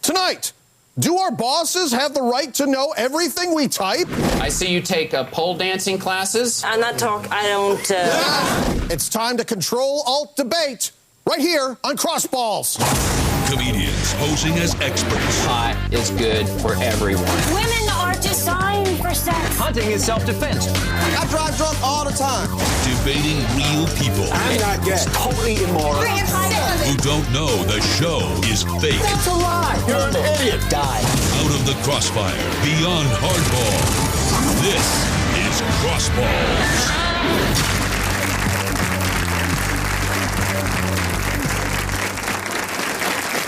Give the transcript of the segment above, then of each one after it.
Tonight, do our bosses have the right to know everything we type? I see you take pole dancing classes. I don't. It's time to control alt debate right here on Crossballs. Comedians posing as experts. Pot is good for everyone. Women are designed for sex. Hunting is self-defense. I drive drunk all the time. Debating real people. I'm not gay. It's totally immoral. Who don't know the show is fake. That's a lie. You're an idiot. Die. Out of the crossfire, beyond hardball. This is Crossballs.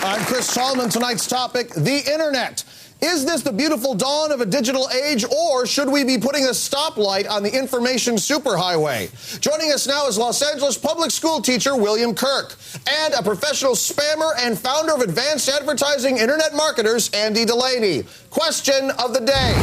I'm Chris Tallman. Tonight's topic, the internet. Is this the beautiful dawn of a digital age, or should we be putting a stoplight on the information superhighway? Joining us now is Los Angeles public school teacher William Kirk and a professional spammer and founder of Advanced Advertising Internet Marketers, Andy Delaney. Question of the day.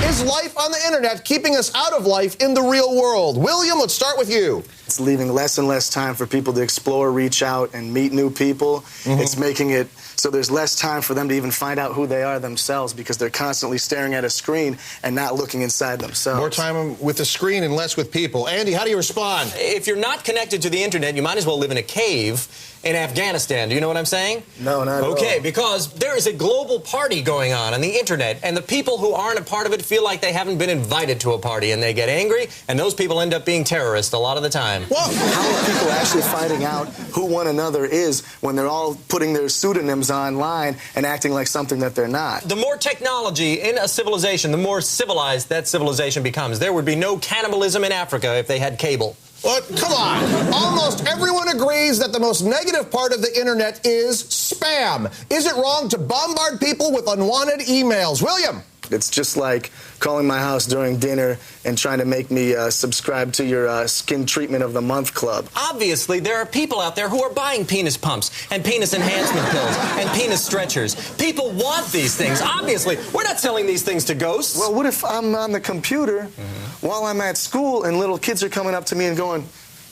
Is life on the internet keeping us out of life in the real world? William, let's start with you. It's leaving less and less time for people to explore, reach out, and meet new people. It's making it so there's less time for them to even find out who they are themselves because they're constantly staring at a screen and not looking inside themselves. More time with the screen and less with people. Andy, how do you respond? If you're not connected to the internet, you might as well live in a cave in Afghanistan. Do you know what I'm saying? No, not at all. Okay, because there is a global party going on the internet, and the people who aren't a part of it feel like they haven't been invited to a party, and they get angry, and those people end up being terrorists a lot of the time. Well, how are people actually finding out who one another is when they're all putting their pseudonyms online and acting like something that they're not? The more technology in a civilization, the more civilized that civilization becomes. There would be no cannibalism in Africa if they had cable. What? Come on. Almost everyone agrees that the most negative part of the internet is spam. Is it wrong to bombard people with unwanted emails? William? It's just like calling my house during dinner and trying to make me subscribe to your skin treatment of the month club. Obviously, there are people out there who are buying penis pumps and penis enhancement pills and penis stretchers. People want these things. Obviously, we're not selling these things to ghosts. Well, what if I'm on the computer while I'm at school and little kids are coming up to me and going,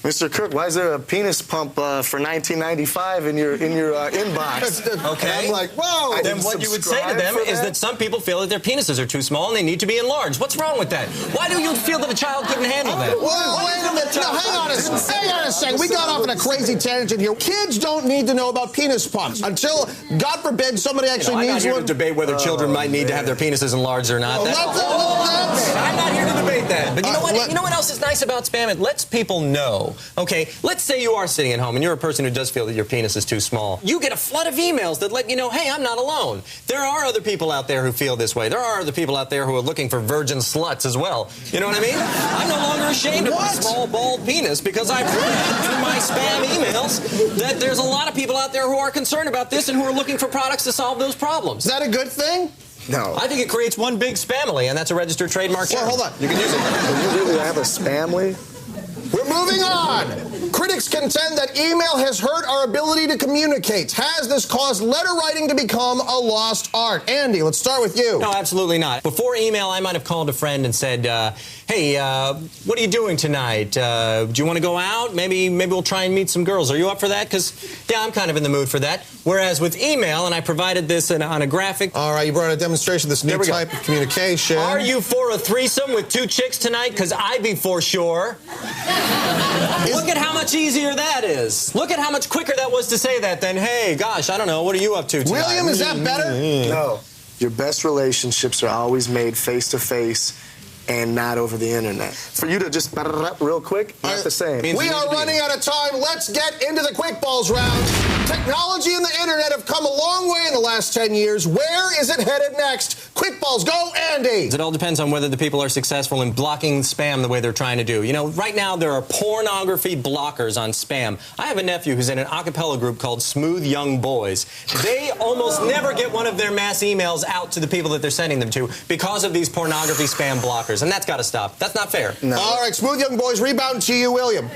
Mr. Kirk, why is there a penis pump for $19.95 in your inbox? Okay. And I'm like, whoa. Then what you would say to them is that some people feel that their penises are too small and they need to be enlarged. What's wrong with that? Why do you feel that a child couldn't handle that? Well, wait a minute. No, hang on a second. We got off on a crazy tangent here. Kids don't need to know about penis pumps until, God forbid, somebody actually I'm not needs here one. to debate whether children might need to have their penises enlarged or not. I'm not here to debate that. But you know what? You know what else is nice about spam? It lets people know. Okay, let's say you are sitting at home and you're a person who does feel that your penis is too small. You get a flood of emails that let you know, hey, I'm not alone. There are other people out there who feel this way. There are other people out there who are looking for virgin sluts as well. You know what I mean? I'm no longer ashamed of my small, bald penis because I've read through my spam emails that there's a lot of people out there who are concerned about this and who are looking for products to solve those problems. Is that a good thing? No. I think it creates one big spamily, and that's a registered trademark. Well, hold on. You can use it. Do you really have a spamly? We're moving on. Critics contend that email has hurt our ability to communicate. Has this caused letter writing to become a lost art? Andy, let's start with you. No, absolutely not. Before email, I might have called a friend and said, hey, what are you doing tonight? Do you want to go out? Maybe we'll try and meet some girls. Are you up for that? Because, yeah, I'm kind of in the mood for that. Whereas with email, and I provided this on a graphic. All right, you brought a demonstration of this new type of communication. Are you for a threesome with 2 chicks tonight? Because I'd be for sure. Look at how much easier that is. Look at how much quicker that was to say that than, hey, gosh, I don't know, what are you up to tonight? William, is that better? No. Your best relationships are always made face-to-face and not over the internet. For you to just real quick, not the same. We are running out of time. Let's get into the quick balls round. Technology and the internet have come a long way in the last 10 years. Where is it headed next? Quick balls, go, Andy. It all depends on whether the people are successful in blocking spam the way they're trying to do. You know, right now there are pornography blockers on spam. I have a nephew who's in an a cappella group called Smooth Young Boys. They almost never get one of their mass emails out to the people that they're sending them to because of these pornography spam blockers. And that's got to stop. That's not fair. No. All right, Smooth Young Boys, rebound to you, William.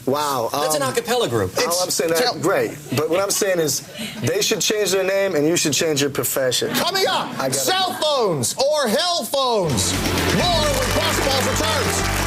Wow. That's an a cappella group. All I'm saying, that's great. But what I'm saying is they should change their name and you should change your profession. Coming up, cell phones or Hellphones. More when Crossballs returns.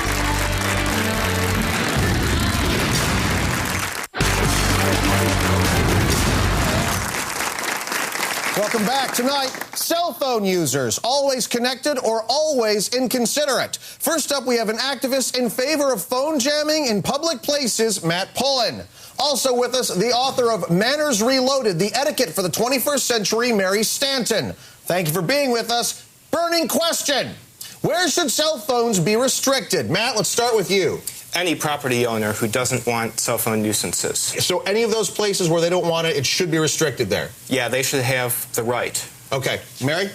Welcome back. Tonight, cell phone users, always connected or always inconsiderate. First up, we have an activist in favor of phone jamming in public places, Matt Pullen. Also with us, the author of Manners Reloaded, The Etiquette for the 21st Century, Mary Stanton. Thank you for being with us. Burning question. Where should cell phones be restricted? Matt, let's start with you. Any property owner who doesn't want cell phone nuisances. So any of those places where they don't want it, it should be restricted there? Yeah, they should have the right. Okay. Mary?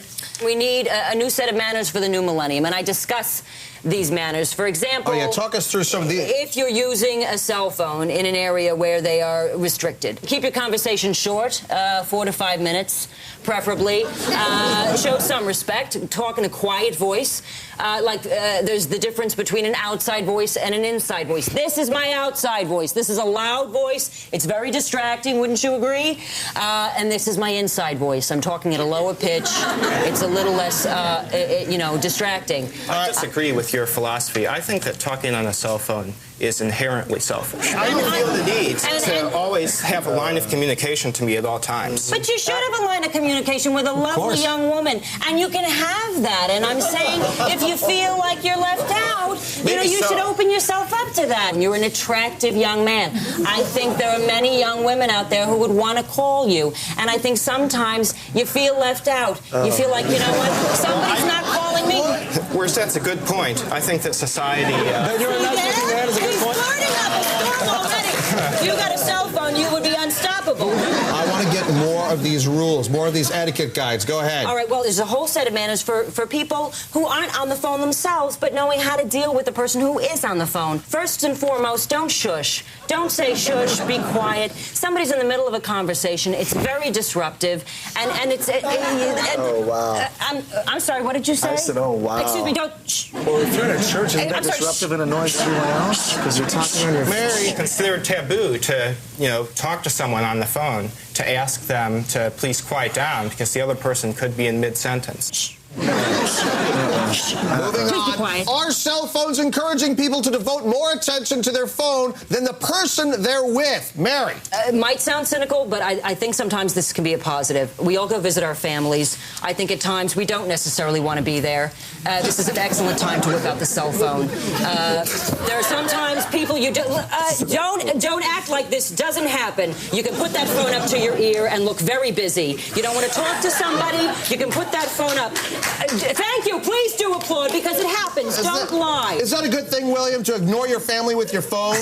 We need a new set of manners for the new millennium, and I discuss these manners. For example, Talk us through some of these. If you're using a cell phone in an area where they are restricted, keep your conversation short, 4 to 5 minutes, preferably. Show some respect. Talk in a quiet voice. There's the difference between an outside voice and an inside voice. This is my outside voice. This is a loud voice. It's very distracting, wouldn't you agree? And this is my inside voice. I'm talking at a lower pitch. It's a little less, distracting. I disagree with your philosophy. I think that talking on a cell phone is inherently selfish. I don't feel the need to always have a line of communication to me at all times. But you should have a line of communication with a lovely young woman, and you can have that. And I'm saying, if you feel like you're left out, you should open yourself up to that. You're an attractive young man. I think there are many young women out there who would want to call you, and I think sometimes you feel left out. You feel like, you know what, somebody's not calling me. Whereas that's a good point. I think that society... He's starting up a storm already. If you got a cell phone, you would be unstoppable. I want to get more of these rules, more of these etiquette guides. Go ahead. All right, well, there's a whole set of manners for people who aren't on the phone themselves, but knowing how to deal with the person who is on the phone. First and foremost, don't shush. Don't say shush, be quiet. Somebody's in the middle of a conversation. It's very disruptive, and it's... Oh, wow. I'm sorry, what did you say? I said, oh, wow. Excuse me, don't... Well, if you're in a church, isn't that disruptive and annoys everyone else? Because you're talking on your phone. It's considered taboo to, talk to someone on the phone, to ask them to please quiet down because the other person could be in mid-sentence. Moving on. Are cell phones encouraging people to devote more attention to their phone than the person they're with? Mary? It might sound cynical, but I think sometimes this can be a positive. We all go visit our families. I think at times we don't necessarily want to be there. This is an excellent time to whip out the cell phone. There are sometimes people you don't act like this doesn't happen. You can put that phone up to your ear and look very busy. You don't want to talk to somebody, you can put that phone up. Thank you. Please do applaud because it happens. Don't lie. Is that a good thing, William, to ignore your family with your phone?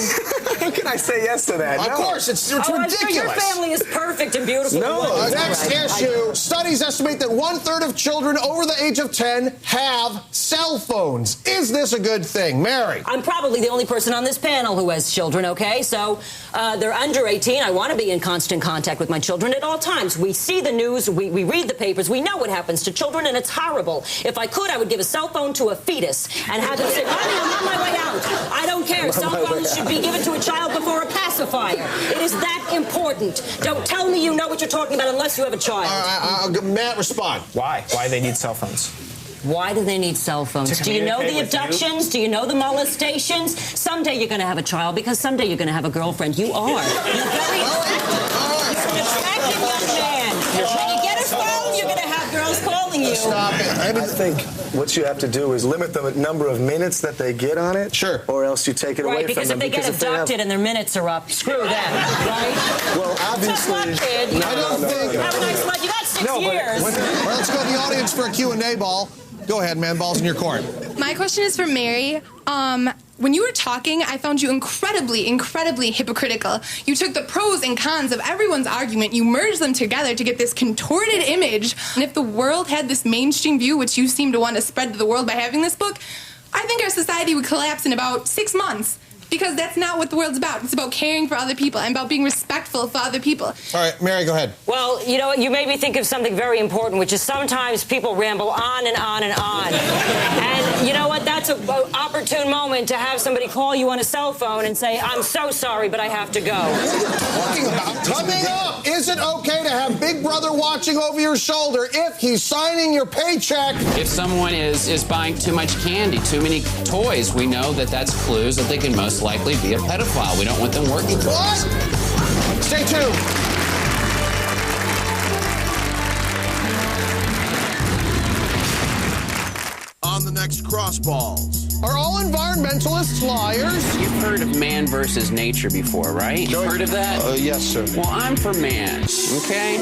How can I say yes to that? Of course. It's ridiculous. I'm sure your family is perfect and beautiful. No. Next issue. Studies estimate that 1/3 of children over the age of 10 have cell phones. Is this a good thing? Mary? I'm probably the only person on this panel who has children, okay? So they're under 18. I want to be in constant contact with my children at all times. We see the news. We read the papers. We know what happens to children, and it's horrible. If I could, I would give a cell phone to a fetus and have them say, Mommy, I'm on my way out. I don't care. Cell phones should be given to a child before a pacifier. It is that important. Don't tell me you know what you're talking about unless you have a child. Matt, respond. Why? Why they need cell phones? Why do they need cell phones? Do you know the abductions? Do you know the molestations? Someday you're going to have a child because someday you're going to have a girlfriend. You are. You're very attractive. You're an attractive young man. When you get a phone, you're going to have girls calling you. Stop it. I think what you have to do is limit the number of minutes that they get on it. Sure. Or else you take it away from them. Because if they get abducted and their minutes are up, screw them, right? Well, obviously... I don't think... Have a nice life. You got 6 years. Well, let's go to the audience for a Q&A ball. Go ahead, man. Ball's in your court. My question is for Mary. When you were talking, I found you incredibly hypocritical. You took the pros and cons of everyone's argument, you merged them together to get this contorted image. And if the world had this mainstream view, which you seem to want to spread to the world by having this book, I think our society would collapse in about 6 months. Because that's not what the world's about. It's about caring for other people and about being respectful for other people. All right, Mary, go ahead. Well, you know what? You made me think of something very important, which is sometimes people ramble on and on and on. And you know what? That's an opportune moment to have somebody call you on a cell phone and say, I'm so sorry, but I have to go. Talking about coming up, is it okay to have Big Brother watching over your shoulder if he's signing your paycheck? If someone is buying too much candy, too many toys, we know that that's clues that they can most likely be a pedophile. We don't want them working for us. Stay tuned. next Crossballs. Are all environmentalists liars? You've heard of man versus nature before, right? You've heard of that? Yes, sir. Well, I'm for man, okay?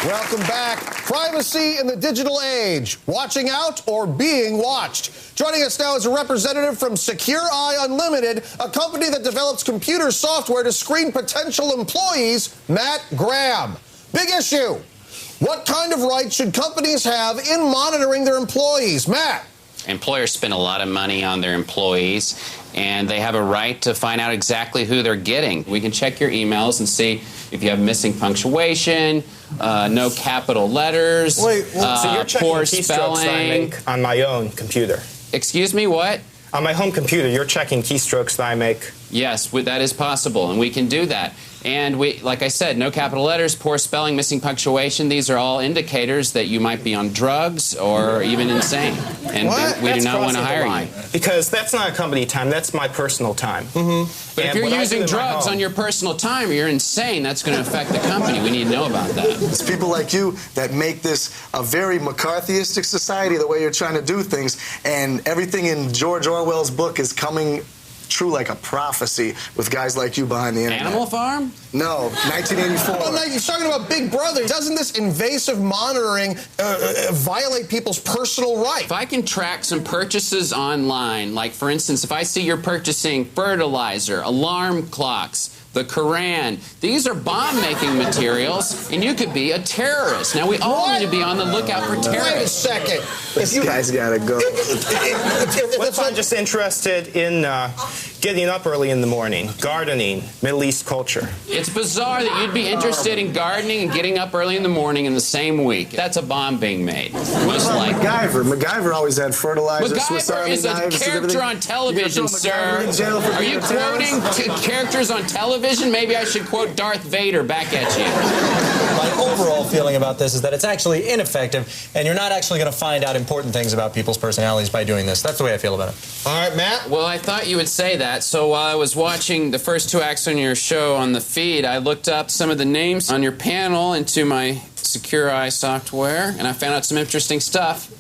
Welcome back. Privacy in the digital age. Watching out or being watched. Joining us now is a representative from Secure Eye Unlimited, a company that develops computer software to screen potential employees, Matt Graham. Big issue. What kind of rights should companies have in monitoring their employees? Matt. Employers spend a lot of money on their employees, and they have a right to find out exactly who they're getting. We can check your emails and see if you have missing punctuation, no capital letters, so you're checking poor keystrokes spelling. that I make on my own computer. Excuse me, what? On my home computer, you're checking keystrokes that I make. Yes, that is possible, and we can do that. And we, like I said, no capital letters, poor spelling, missing punctuation. These are all indicators that you might be on drugs or even insane. And we do not want to hire you. Because that's not company time. That's my personal time. But if you're using drugs on your personal time or you're insane, that's going to affect the company. We need to know about that. It's people like you that make this a very McCarthyistic society, the way you're trying to do things. And everything in George Orwell's book is coming true like a prophecy with guys like you behind the internet. Animal Farm? No, 1984. Well, no, you're talking about Big Brother. Doesn't this invasive monitoring violate people's personal rights? If I can track some purchases online, like, for instance, if I see you're purchasing fertilizer, alarm clocks, the Koran, these are bomb-making materials, and you could be a terrorist. Now, we all need to be on the lookout for terrorists. Wait a second. This guy's got to go. What if I'm just interested in getting up early in the morning, gardening, Middle East culture? It's bizarre that you'd be interested in gardening and getting up early in the morning in the same week. That's a bomb being made. Most likely. MacGyver always had fertilizer. MacGyver is a character on television, sir. Are you quoting characters on television? Maybe I should quote Darth Vader back at you. My overall feeling about this is that it's actually ineffective, and you're not actually going to find out important things about people's personalities by doing this. That's the way I feel about it. All right, Matt. Well, I thought you would say that. So while I was watching the first 2 acts on your show on the feed, I looked up some of the names on your panel into my Secure Eye software, and I found out some interesting stuff.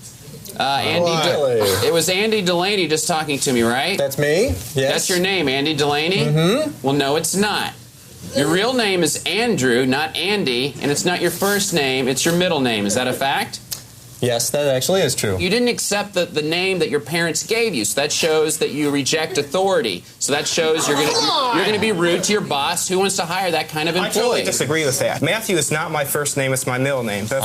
It was Andy Delaney just talking to me, right? That's me. Yes. That's your name, Andy Delaney? Mm-hmm. Well, no, it's not. Your real name is Andrew, not Andy, and it's not your first name, it's your middle name. Is that a fact? Yes, that actually is true. You didn't accept the name that your parents gave you, so that shows that you reject authority. So that shows you're going to be rude to your boss. Who wants to hire that kind of employee? I totally disagree with that. Matthew is not my first name, it's my middle name. But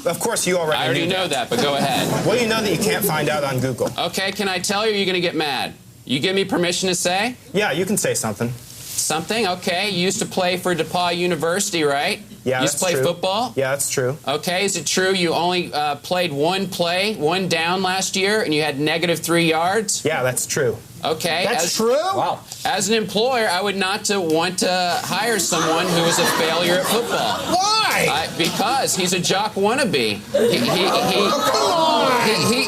of course, you already I already know that, but go ahead. What do you know that you can't find out on Google? Okay, can I tell you, or are you going to get mad? You give me permission to say? Yeah, you can say something. Something? Okay. You used to play for DePauw University, right? Yeah, you used to play football? Yeah, that's true. Okay. Is it true you only played one down last year, and you had -3 yards? Yeah, that's true. Okay. That's true? Wow. As an employer, I would not want to hire someone who is a failure at football. Why? Because he's a jock wannabe.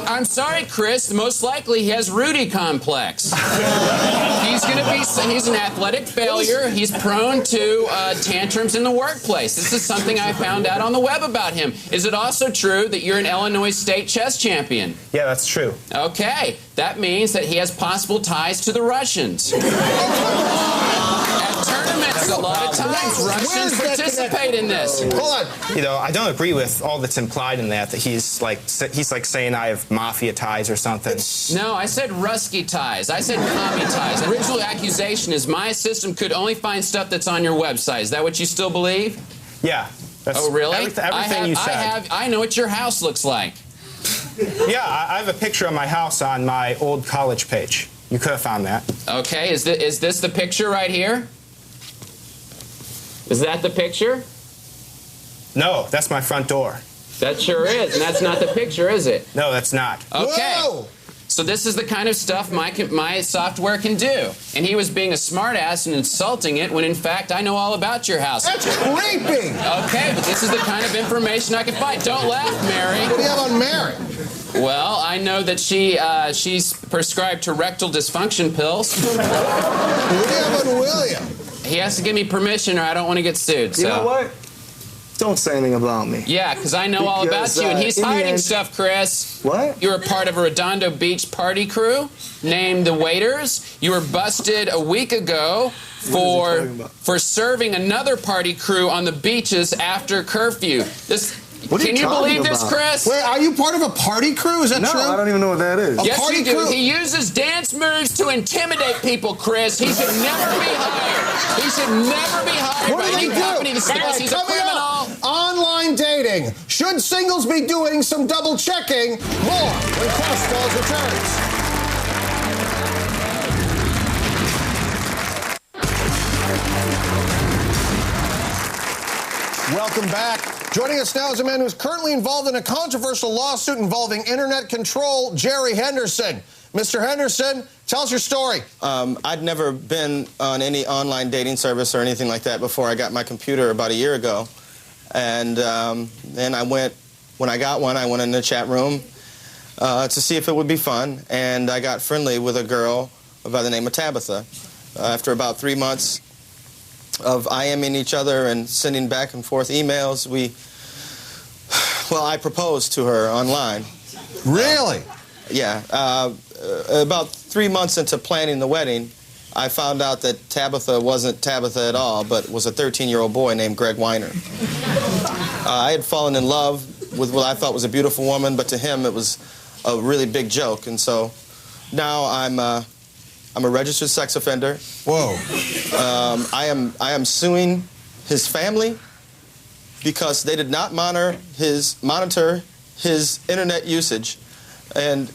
I'm sorry, Chris. Most likely he has Rudy complex. He's an athletic failure. He's prone to tantrums in the workplace. This is something I found out on the web about him. Is it also true that you're an Illinois State chess champion? Yeah, that's true. Okay. That means that he has possible ties to the Russians. At tournaments, a lot of times Russians participate in this. Hold on. You know, I don't agree with all that's implied in that he's like saying I have mafia ties or something. No, I said Rusky ties. I said commie ties. The original accusation is my system could only find stuff that's on your website. Is that what you still believe? Yeah. Oh, really? Everything you said. I know what your house looks like. Yeah, I have a picture of my house on my old college page. You could have found that. Okay, is this the picture right here? Is that the picture? No, that's my front door. That sure is, and that's not the picture, is it? No, that's not. Okay. Whoa! So this is the kind of stuff my software can do. And he was being a smartass and insulting it when, in fact, I know all about your house. That's creepy! Okay, but this is the kind of information I can find. Don't laugh, Mary. What do you have on Mary? Well, I know that she's prescribed to rectal dysfunction pills. What do you have on William? He has to give me permission or I don't want to get sued. So. You know what? Don't say anything about me. Yeah, because I know all about you, and he's hiding stuff, Chris. What? You were part of a Redondo Beach party crew named the Waiters. You were busted a week ago for serving another party crew on the beaches after curfew. Can you believe this, Chris? Wait, are you part of a party crew? Is that true? No, I don't even know what that is. Yes, you do. He uses dance moves to intimidate people, Chris. He should never be hired. He should never be hired by any company to say he's a criminal. Online dating. Should singles be doing some double checking? More when Crossballs returns. Welcome back. Joining us now is a man who's currently involved in a controversial lawsuit involving internet control, Jerry Henderson. Mr. Henderson, tell us your story. I'd never been on any online dating service or anything like that before I got my computer about a year ago. And then when I got one, I went in the chat room to see if it would be fun. And I got friendly with a girl by the name of Tabitha. After about 3 months of IMing each other and sending back and forth emails, I proposed to her online. Really? Yeah. About 3 months into planning the wedding, I found out that Tabitha wasn't Tabitha at all, but was a 13-year-old boy named Greg Weiner. I had fallen in love with what I thought was a beautiful woman, but to him it was a really big joke. And so now I'm a registered sex offender. Whoa. I am suing his family because they did not monitor his internet usage. And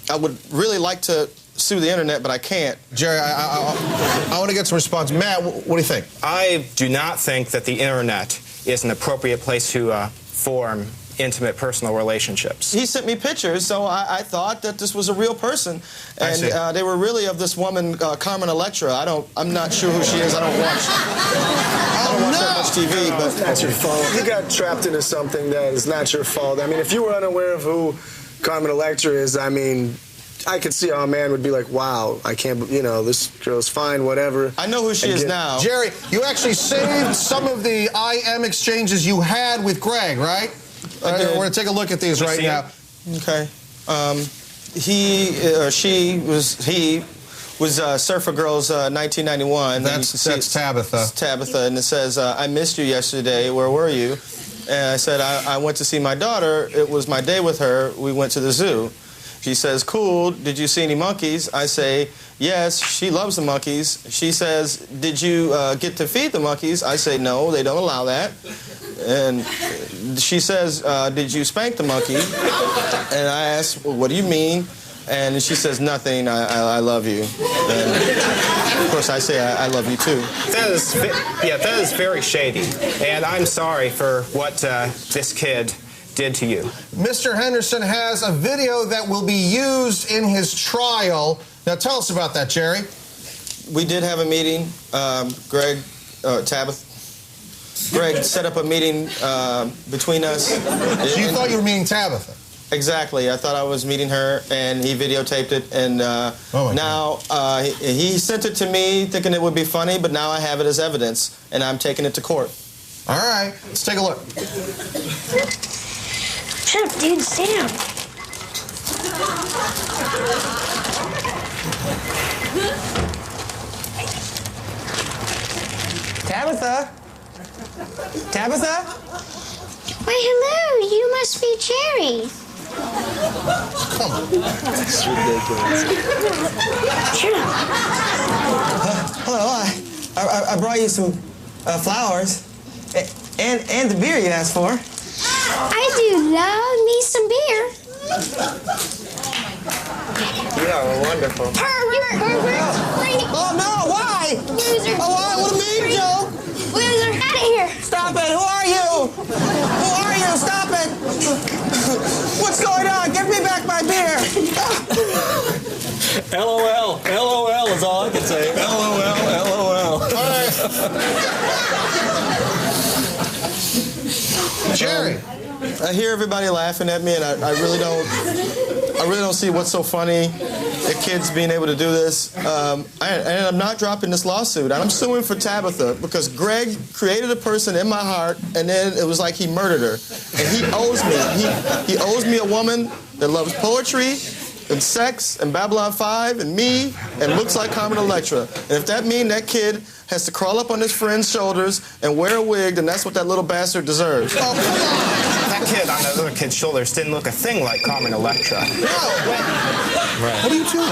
I would really like to sue the internet, but I can't. Jerry, I want to get some response. Matt, what do you think? I do not think that the internet is an appropriate place to form intimate personal relationships. He sent me pictures, so I thought that this was a real person, and they were really of this woman, Carmen Electra. I'm not sure who she is. I don't watch that much TV, but that's your fault. You got trapped into something that is not your fault. I mean, if you were unaware of who Carmen Electra is, I mean, I could see how a man would be like, wow, I can't, this girl's fine, whatever. I know who she is now. Jerry, you actually saved some of the IM exchanges you had with Greg, right? We're going to take a look at these right now. Okay. He was Surfer Girls 1991. That's Tabitha. It's Tabitha, and it says, I missed you yesterday. Where were you? And I said, I went to see my daughter. It was my day with her. We went to the zoo. She says, cool, did you see any monkeys? I say, yes, she loves the monkeys. She says, did you get to feed the monkeys? I say, no, they don't allow that. And she says, did you spank the monkey? And I asked, well, what do you mean? And she says, nothing, I love you. And of course, I say, I love you too. That is very shady. And I'm sorry for what this kid did to you. Mr. Henderson has a video that will be used in his trial. Now tell us about that, Jerry. We did have a meeting. Greg set up a meeting between us. So you thought you were meeting Tabitha? Exactly. I thought I was meeting her, and he videotaped it, and now he sent it to me thinking it would be funny, but now I have it as evidence, and I'm taking it to court. All right. Let's take a look. Shut up, dude. Sit down. Tabitha? Tabitha? Why, hello. You must be Jerry. Come on. That's ridiculous. Shut up. Hello, I brought you some flowers and the beer you asked for. I do love me some beer. You are wonderful. Oh, no, why? Loser. Oh, why? What a mean joke. Loser, out of here. Stop it. Who are you? Who are you? Stop it. What's going on? Give me back my beer. LOL. LOL is all I can say. LOL. LOL. All right. Jerry. I hear everybody laughing at me, and I really don't see what's so funny, the kids being able to do this. And I'm not dropping this lawsuit. I'm suing for Tabitha because Greg created a person in my heart, and then it was like he murdered her. And he owes me. He owes me a woman that loves poetry and sex and Babylon 5 and me and looks like Carmen Electra. And if that means that kid has to crawl up on his friend's shoulders and wear a wig, then that's what that little bastard deserves. Oh, come on! That kid on that other kid's shoulders didn't look a thing like Carmen Electra. No! Right. What are you doing?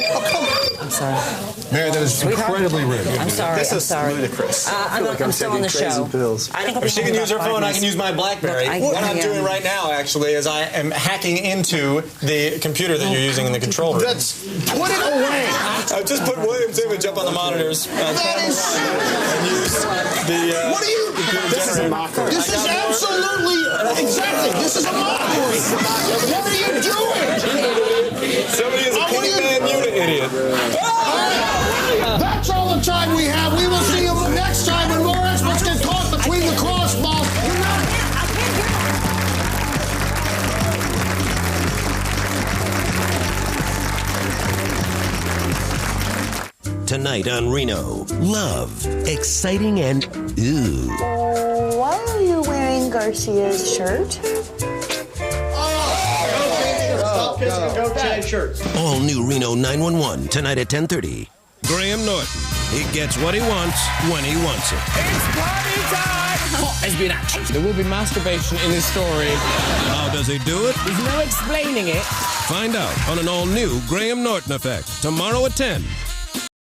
Oh, come on. I'm sorry. Mary, that is incredibly rude. I'm sorry. This is sorry. ludicrous. I'm still on the show. If she can use her phone, I can use my BlackBerry. What I'm doing right now, actually, is I am hacking into the computer that you're using in the control room. Put it away. I've just put William's image up on the monitors. That is... And use the... what are you... This is a mockery. This is absolutely... Exactly. This is a mockery. What are you doing? Somebody is a Pigman unit idiot. That's all the time we have. We will see you next time when more experts get caught between the crossballs. Tonight on Reno, love, exciting and ooh. Why are you wearing Garcia's shirt? Go change shirts. All new Reno 911 tonight at 10:30. Graham Norton. He gets what he wants when he wants it. It's party time! Hot lesbian action. There will be masturbation in this story. How does he do it? There's no explaining it. Find out on an all-new Graham Norton Effect tomorrow at 10.